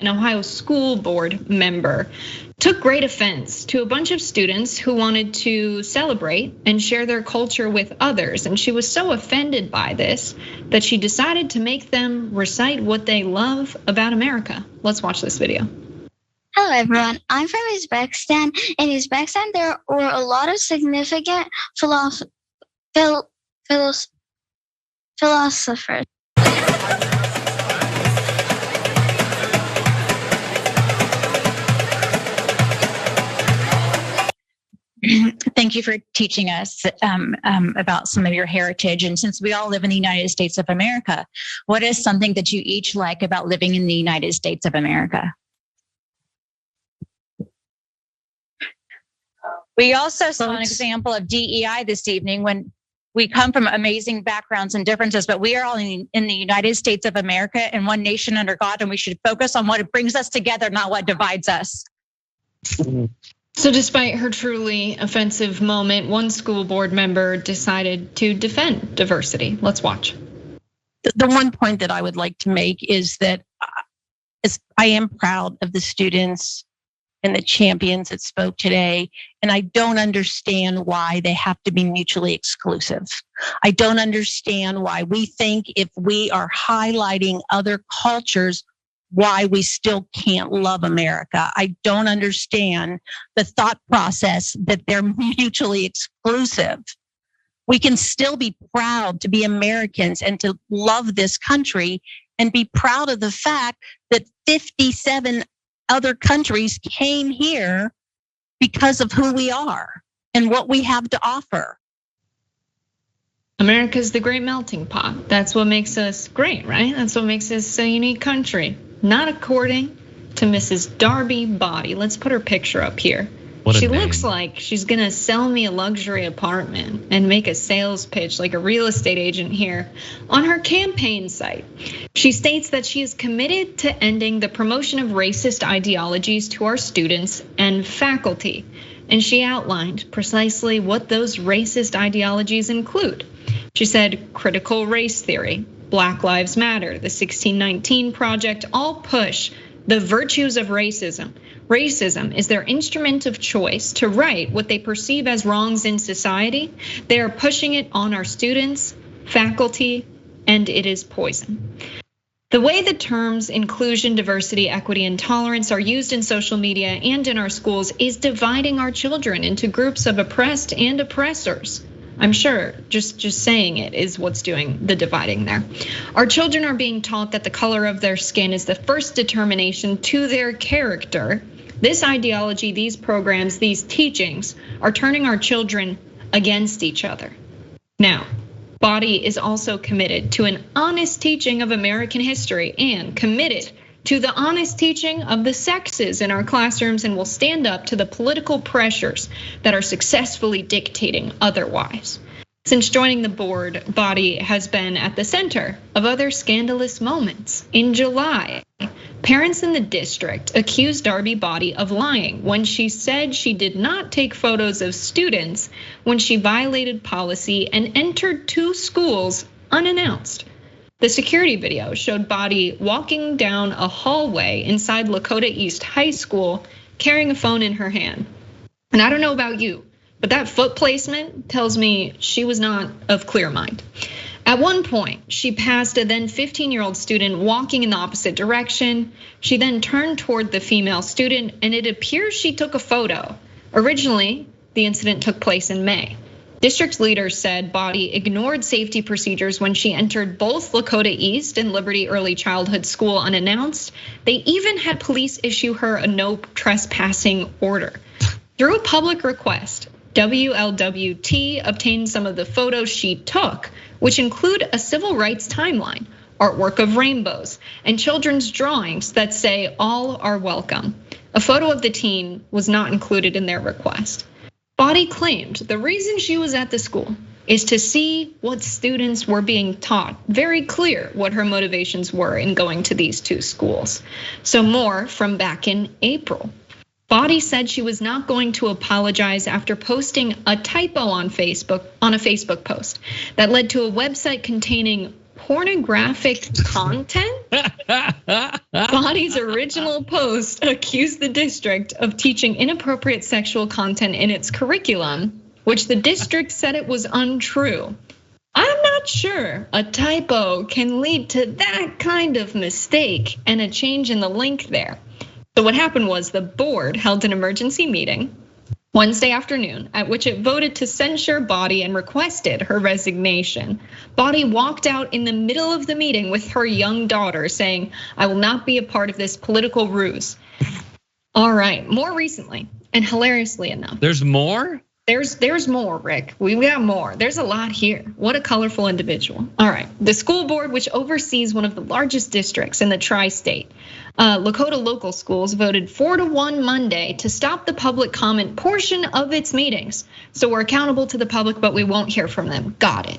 an Ohio school board member, took great offense to a bunch of students who wanted to celebrate and share their culture with others. And she was so offended by this that she decided to make them recite what they love about America. Let's watch this video. Hello everyone, I'm from Uzbekistan. In Uzbekistan, there were a lot of significant philosophers. Thank you for teaching us about some of your heritage. And since we all live in the United States of America, what is something that you each like about living in the United States of America? We also saw an example of DEI this evening when we come from amazing backgrounds and differences, but we are all in the United States of America and one nation under God, and we should focus on what brings us together, not what divides us. So despite her truly offensive moment, one school board member decided to defend diversity. Let's watch. The one point that I would like to make is that I am proud of the students and the champions that spoke today. And I don't understand why they have to be mutually exclusive. I don't understand why we think if we are highlighting other cultures, why we still can't love America. I don't understand the thought process that they're mutually exclusive. We can still be proud to be Americans and to love this country and be proud of the fact that 57 other countries came here because of who we are and what we have to offer. America's the great melting pot. That's what makes us great, right? That's what makes us a unique country. Not according to Mrs. Darbi Boddy. Let's put her picture up here. She looks like she's gonna sell me a luxury apartment and make a sales pitch like a real estate agent here on her campaign site. She states that she is committed to ending the promotion of racist ideologies to our students and faculty. And she outlined precisely what those racist ideologies include. She said critical race theory, Black Lives Matter, the 1619 Project, all push the virtues of racism. Racism is their instrument of choice to right what they perceive as wrongs in society. They are pushing it on our students, faculty, and it is poison. The way the terms inclusion, diversity, equity, and tolerance are used in social media and in our schools is dividing our children into groups of oppressed and oppressors. I'm sure just saying it is what's doing the dividing there. Our children are being taught that the color of their skin is the first determination to their character. This ideology, these programs, these teachings are turning our children against each other. Now, Boddy is also committed to an honest teaching of American history and committed to the honest teaching of the sexes in our classrooms and will stand up to the political pressures that are successfully dictating otherwise. Since joining the board, Boddy has been at the center of other scandalous moments. In July, parents in the district accused Darbi Boddy of lying when she said she did not take photos of students when she violated policy and entered 2 schools unannounced. The security video showed Boddy walking down a hallway inside Lakota East High School carrying a phone in her hand. And I don't know about you, but that foot placement tells me she was not of clear mind. At one point, she passed a then 15-year-old student walking in the opposite direction. She then turned toward the female student and it appears she took a photo. Originally, the incident took place in May. District leaders said Boddy ignored safety procedures when she entered both Lakota East and Liberty Early Childhood School unannounced. They even had police issue her a no trespassing order. Through a public request, WLWT obtained some of the photos she took, which include a civil rights timeline, artwork of rainbows, and children's drawings that say all are welcome. A photo of the teen was not included in their request. Boddy claimed the reason she was at the school is to see what students were being taught. Very clear what her motivations were in going to these 2 schools. So more from back in April. Boddy said she was not going to apologize after posting a typo on Facebook, on a Facebook post that led to a website containing pornographic content? Boddy's original post accused the district of teaching inappropriate sexual content in its curriculum, which the district said it was untrue. I'm not sure a typo can lead to that kind of mistake and a change in the link there. So what happened was the board held an emergency meeting Wednesday afternoon, at which it voted to censure Boddy and requested her resignation. Boddy walked out in the middle of the meeting with her young daughter saying, "I will not be a part of this political ruse." All right, more recently, and hilariously enough. There's more? There's more, Rick. We got more. There's a lot here. What a colorful individual. All right, the school board, which oversees one of the largest districts in the tri-state, Lakota local schools, voted 4-1 Monday to stop the public comment portion of its meetings. So we're accountable to the public, but we won't hear from them. Got it.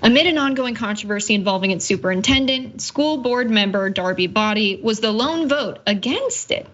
Amid an ongoing controversy involving its superintendent, school board member Darbi Boddy was the lone vote against it,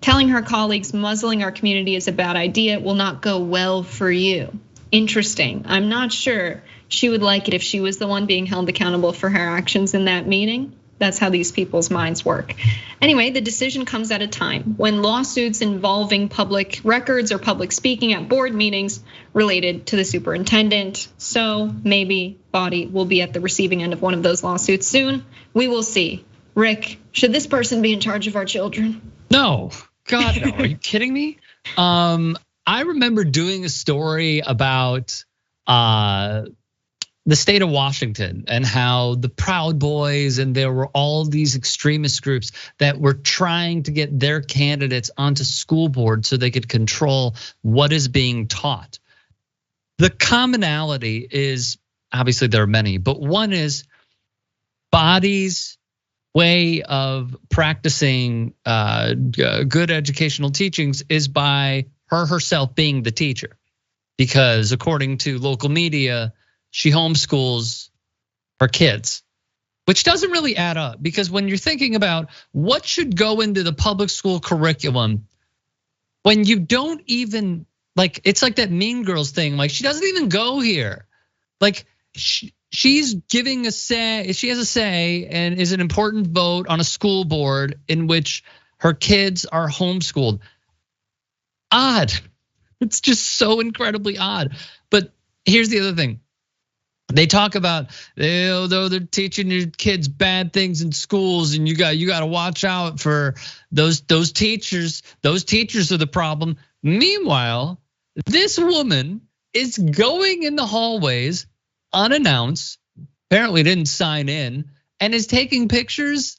telling her colleagues muzzling our community is a bad idea, it will not go well for you. Interesting. I'm not sure she would like it if she was the one being held accountable for her actions in that meeting. That's how these people's minds work. Anyway, the decision comes at a time when lawsuits involving public records or public speaking at board meetings related to the superintendent. So maybe Boddy will be at the receiving end of one of those lawsuits soon. We will see. Rick, should this person be in charge of our children? No, God, no. Are you kidding me? I remember doing a story about the state of Washington and how the Proud Boys and there were all these extremist groups that were trying to get their candidates onto school boards so they could control what is being taught. The commonality is, obviously there are many, but one is Boddy's way of practicing good educational teachings is by her herself being the teacher. Because according to local media, she homeschools her kids, which doesn't really add up. Because when you're thinking about what should go into the public school curriculum, when you don't even, like, it's like that Mean Girls thing, like she doesn't even go here. Like she's giving a say, she has a say and is an important vote on a school board in which her kids are homeschooled. Odd. It's just so incredibly odd. But here's the other thing. They talk about, though they're teaching your kids bad things in schools, and you got to watch out for those teachers. Those teachers are the problem. Meanwhile, this woman is going in the hallways unannounced, apparently didn't sign in, and is taking pictures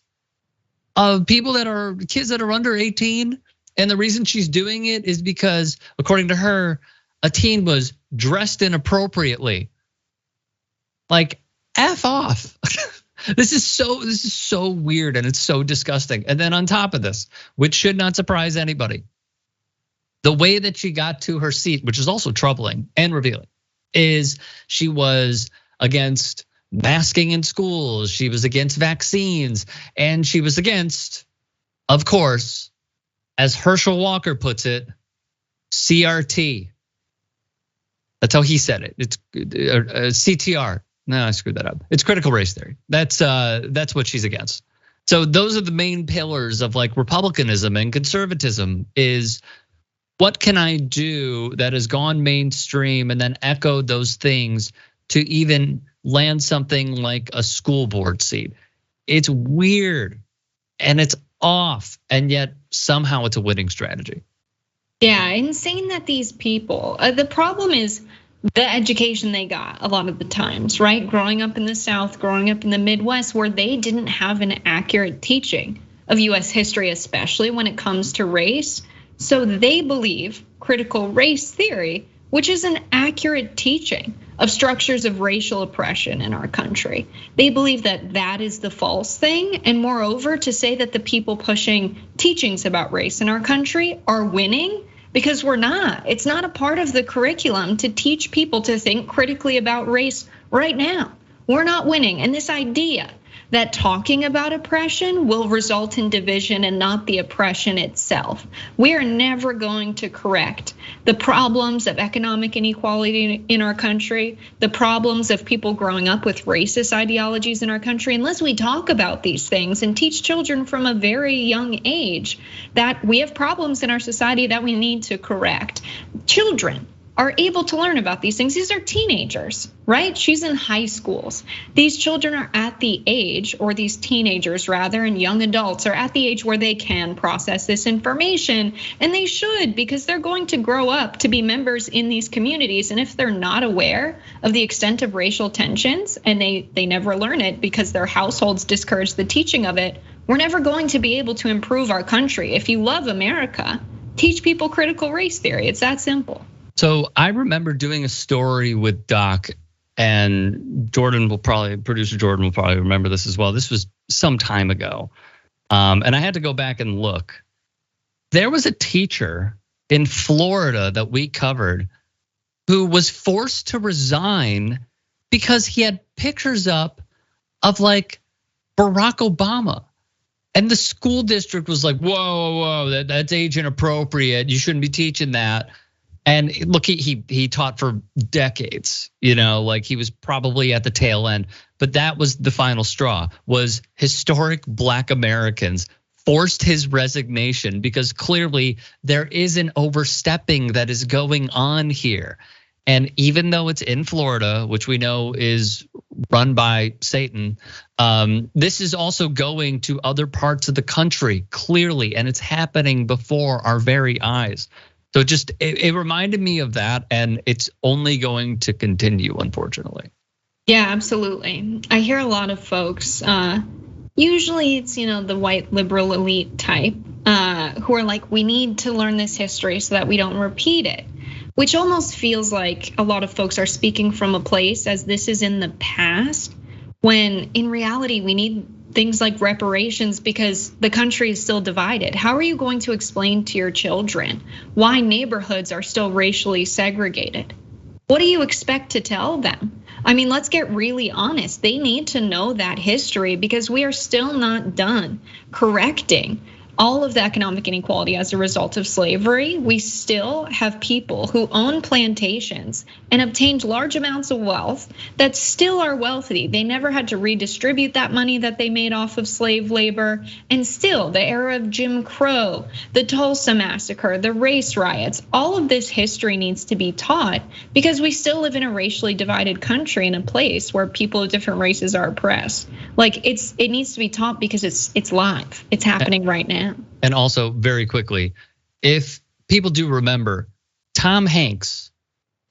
of people that are kids that are under 18. And the reason she's doing it is because, according to her, a teen was dressed inappropriately. Like, F off. This is so weird and it's so disgusting. And then on top of this, which should not surprise anybody, the way that she got to her seat, which is also troubling and revealing, is she was against masking in schools, she was against vaccines, and she was against, of course, as Herschel Walker puts it, CRT. That's how he said it. It's CTR. No, I screwed that up. It's critical race theory. That's what she's against. So those are the main pillars of like republicanism and conservatism is what can I do that has gone mainstream and then echoed those things to even land something like a school board seat. It's weird and it's off, and yet somehow it's a winning strategy. Yeah, insane that these people, the problem is the education they got a lot of the times, right? Growing up in the South, growing up in the Midwest, where they didn't have an accurate teaching of US history, especially when it comes to race. So they believe critical race theory, which is an accurate teaching of structures of racial oppression in our country. They believe that that is the false thing. And moreover, to say that the people pushing teachings about race in our country are winning, because we're not. It's not a part of the curriculum to teach people to think critically about race right now. We're not winning. And this idea that talking about oppression will result in division and not the oppression itself. We are never going to correct the problems of economic inequality in our country, the problems of people growing up with racist ideologies in our country, unless we talk about these things and teach children from a very young age that we have problems in our society that we need to correct. Children are able to learn about these things. These are teenagers, right? She's in high schools. These children are at the age, or these teenagers rather, and young adults are at the age where they can process this information, and they should, because they're going to grow up to be members in these communities. And if they're not aware of the extent of racial tensions and they never learn it because their households discourage the teaching of it, we're never going to be able to improve our country. If you love America, teach people critical race theory. It's that simple. So I remember doing a story with Doc, and producer Jordan will probably remember this as well. This was some time ago. And I had to go back and look. There was a teacher in Florida that we covered who was forced to resign because he had pictures up of like Barack Obama. And the school district was like, whoa, that's age inappropriate. You shouldn't be teaching that. And look, he taught for decades, like he was probably at the tail end, but that was the final straw, was historic Black Americans forced his resignation because clearly there is an overstepping that is going on here. And even though it's in Florida, which we know is run by Satan, this is also going to other parts of the country clearly, and it's happening before our very eyes. So it reminded me of that, and it's only going to continue, unfortunately. Yeah, absolutely. I hear a lot of folks, usually it's the white liberal elite type, who are like, we need to learn this history so that we don't repeat it, which almost feels like a lot of folks are speaking from a place as this is in the past, when in reality we need things like reparations because the country is still divided. How are you going to explain to your children why neighborhoods are still racially segregated? What do you expect to tell them? I mean, let's get really honest. They need to know that history because we are still not done correcting all of the economic inequality as a result of slavery. We still have people who own plantations and obtained large amounts of wealth that still are wealthy. They never had to redistribute that money that they made off of slave labor. And still, the era of Jim Crow, the Tulsa massacre, the race riots, all of this history needs to be taught because we still live in a racially divided country, in a place where people of different races are oppressed. Like it needs to be taught because it's live. It's happening right now. And also, very quickly, if people do remember, Tom Hanks,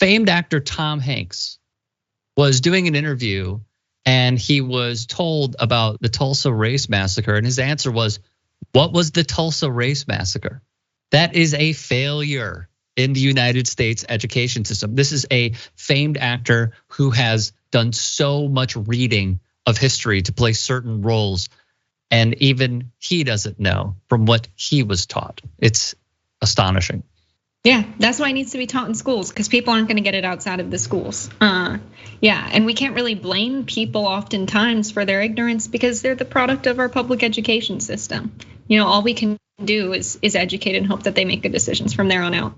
famed actor Tom Hanks, was doing an interview and he was told about the Tulsa Race Massacre. And his answer was, what was the Tulsa Race Massacre? That is a failure in the United States education system. This is a famed actor who has done so much reading of history to play certain roles. And even he doesn't know from what he was taught. It's astonishing. Yeah, that's why it needs to be taught in schools, because people aren't gonna get it outside of the schools. Yeah, and we can't really blame people oftentimes for their ignorance because they're the product of our public education system. All we can do is educate and hope that they make good decisions from there on out.